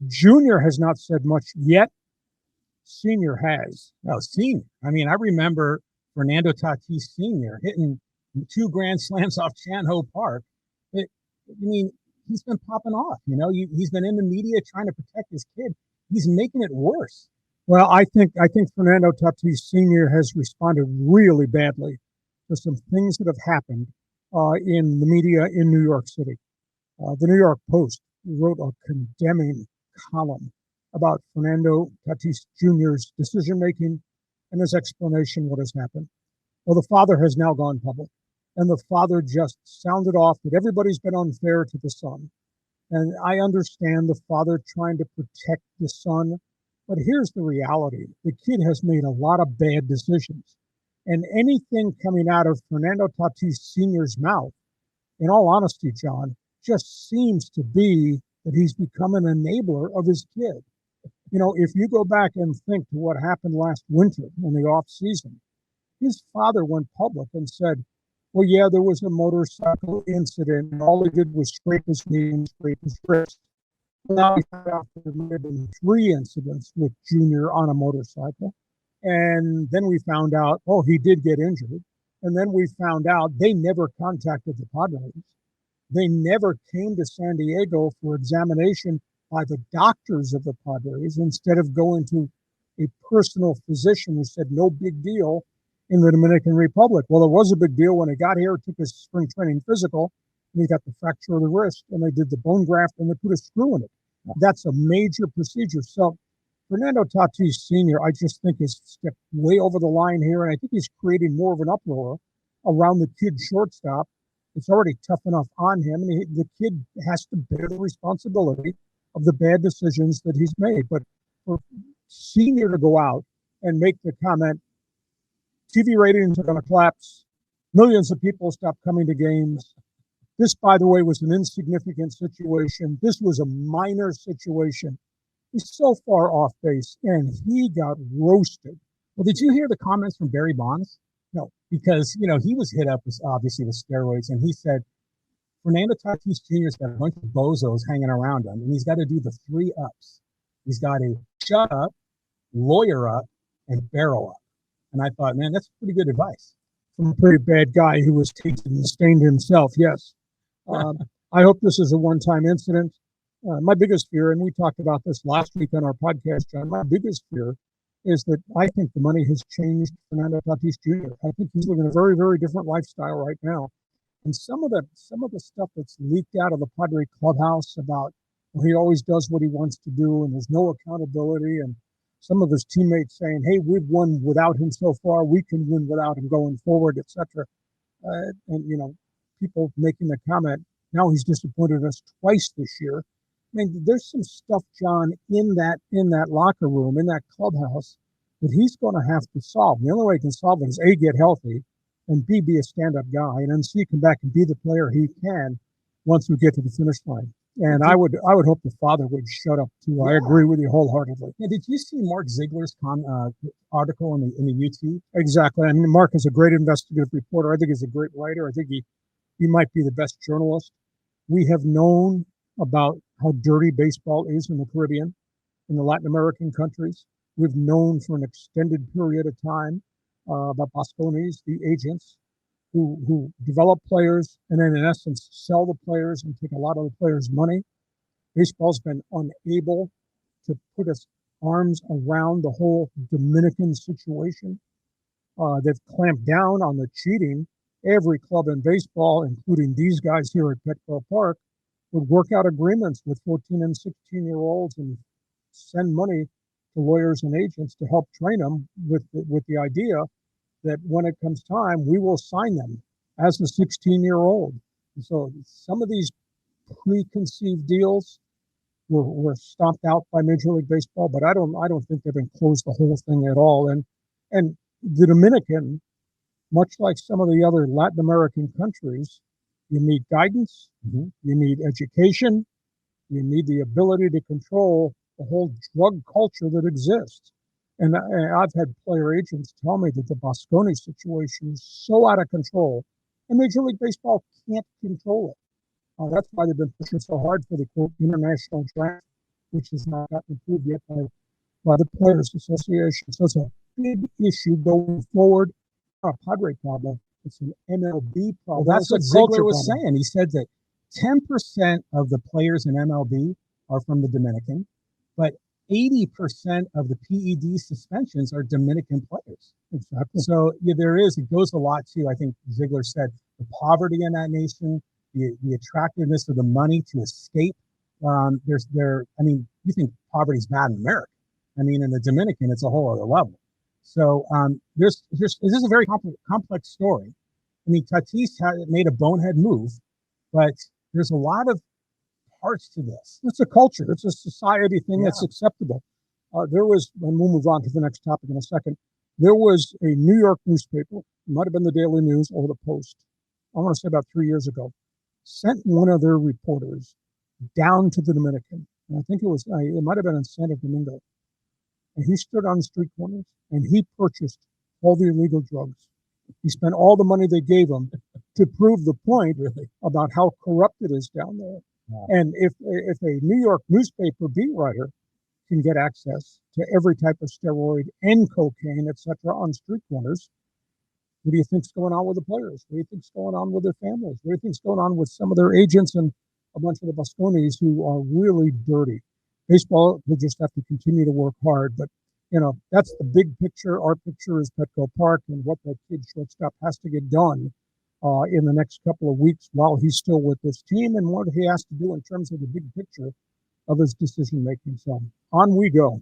Junior has not said much yet. Senior has. No, Senior. I mean, I remember Fernando Tatis Sr. hitting 2 grand slams off Chan-Ho Park. I mean, he's been popping off. He's been in the media trying to protect his kid. He's making it worse. Well, I think Fernando Tatis Sr. has responded really badly to some things that have happened in the media in New York City. The New York Post wrote a condemning column about Fernando Tatis Jr.'s decision-making and his explanation what has happened. Well, the father has now gone public, and the father just sounded off that everybody's been unfair to the son. And I understand the father trying to protect the son, but here's the reality. The kid has made a lot of bad decisions. And anything coming out of Fernando Tatis Sr.'s mouth, in all honesty, John, just seems to be that he's become an enabler of his kid. If you go back and think to what happened last winter in the off season, his father went public and said, well, yeah, there was a motorcycle incident, and all he did was scrape his knee and scrape his wrist. Well, now we found out there may have been 3 incidents with Junior on a motorcycle. And then we found out, oh, he did get injured. And then we found out they never contacted the Padres. They never came to San Diego for examination by the doctors of the Padres instead of going to a personal physician who said no big deal in the Dominican Republic. Well, it was a big deal when he got here, took his spring training physical, and he got the fracture of the wrist, and they did the bone graft, and they put a screw in it. That's a major procedure. So Fernando Tatis Sr., I just think has stepped way over the line here, and I think he's creating more of an uproar around the kid shortstop. It's already tough enough on him, and the kid has to bear the responsibility of the bad decisions that he's made. But for Senior to go out and make the comment, TV ratings are going to collapse, millions of people stop coming to games. This, by the way, was an insignificant situation. This was a minor situation. He's so far off base, and he got roasted. Well, did you hear the comments from Barry Bonds? No. Because, he was hit up, obviously, with steroids, and he said, Fernando Tatis Jr.'s got a bunch of bozos hanging around him, and he's got to do the 3 ups. He's got to shut up, lawyer up, and barrel up. And I thought, man, that's pretty good advice. From a pretty bad guy who was tainted and stained himself, yes. I hope this is a one-time incident. My biggest fear, and we talked about this last week on our podcast, John, my biggest fear is that I think the money has changed Fernando Tatis Jr. I think he's living a very, very different lifestyle right now. And some of the stuff that's leaked out of the Padre clubhouse about he always does what he wants to do and there's no accountability, and some of his teammates saying, hey, we've won without him so far, we can win without him going forward, etc. And people making the comment, now he's disappointed us twice this year. I mean, there's some stuff, John, in that locker room, in that clubhouse, that he's going to have to solve. The only way he can solve it is A, get healthy, and B, be a stand-up guy, and then C, come back and be the player he can once we get to the finish line. And I would hope the father would shut up too. Yeah. I agree with you wholeheartedly. Yeah, did you see Mark Ziegler's article in the UT? Exactly. I mean, Mark is a great investigative reporter. I think he's a great writer. I think he might be the best journalist. We have known about how dirty baseball is in the Caribbean, in the Latin American countries. We've known for an extended period of time about Bosconis, the agents, who develop players and then, in essence, sell the players and take a lot of the players' money. Baseball's been unable to put its arms around the whole Dominican situation. They've clamped down on the cheating. Every club in baseball, including these guys here at Petco Park, would work out agreements with 14 and 16-year-olds and send money to lawyers and agents to help train them with the idea that when it comes time, we will sign them as a 16-year-old. So some of these preconceived deals were stomped out by Major League Baseball, but I don't think they've enclosed the whole thing at all. And the Dominican, much like some of the other Latin American countries, you need guidance, you need education, you need the ability to control the whole drug culture that exists. And I've had player agents tell me that the Bosconi situation is so out of control, and Major League Baseball can't control it. That's why they've been pushing so hard for the quote international draft which has not gotten approved yet by the Players Association. So it's a big issue going forward. Not a Padre problem. It's an MLB problem. Well, that's what Ziegler was saying. He said that 10% of the players in MLB are from the Dominican, but 80% of the PED suspensions are Dominican players. Exactly. So yeah, it goes a lot to, I think Ziegler said, the poverty in that nation, the attractiveness of the money to escape. You think poverty's bad in America. I mean, in the Dominican, it's a whole other level. So this is a very complex story. I mean, Tatis made a bonehead move, but there's a lot of parts to this. It's a culture. It's a society thing that's acceptable. There was, and we'll move on to the next topic in a second, there was a New York newspaper, it might have been the Daily News or the Post, I want to say about 3 years ago, sent one of their reporters down to the Dominican. And I think it might have been in Santo Domingo. And he stood on the street corners and he purchased all the illegal drugs. He spent all the money they gave him to prove the point about how corrupt it is down there. Wow. And if a New York newspaper beat writer can get access to every type of steroid and cocaine, etc., on street corners, what do you think's going on with the players? What do you think's going on with their families? What do you think's going on with some of their agents and a bunch of the Bosconis who are really dirty? Baseball will just have to continue to work hard, but that's the big picture. Our picture is Petco Park and what that kid shortstop has to get done in the next couple of weeks while he's still with this team and what he has to do in terms of the big picture of his decision making. So on we go.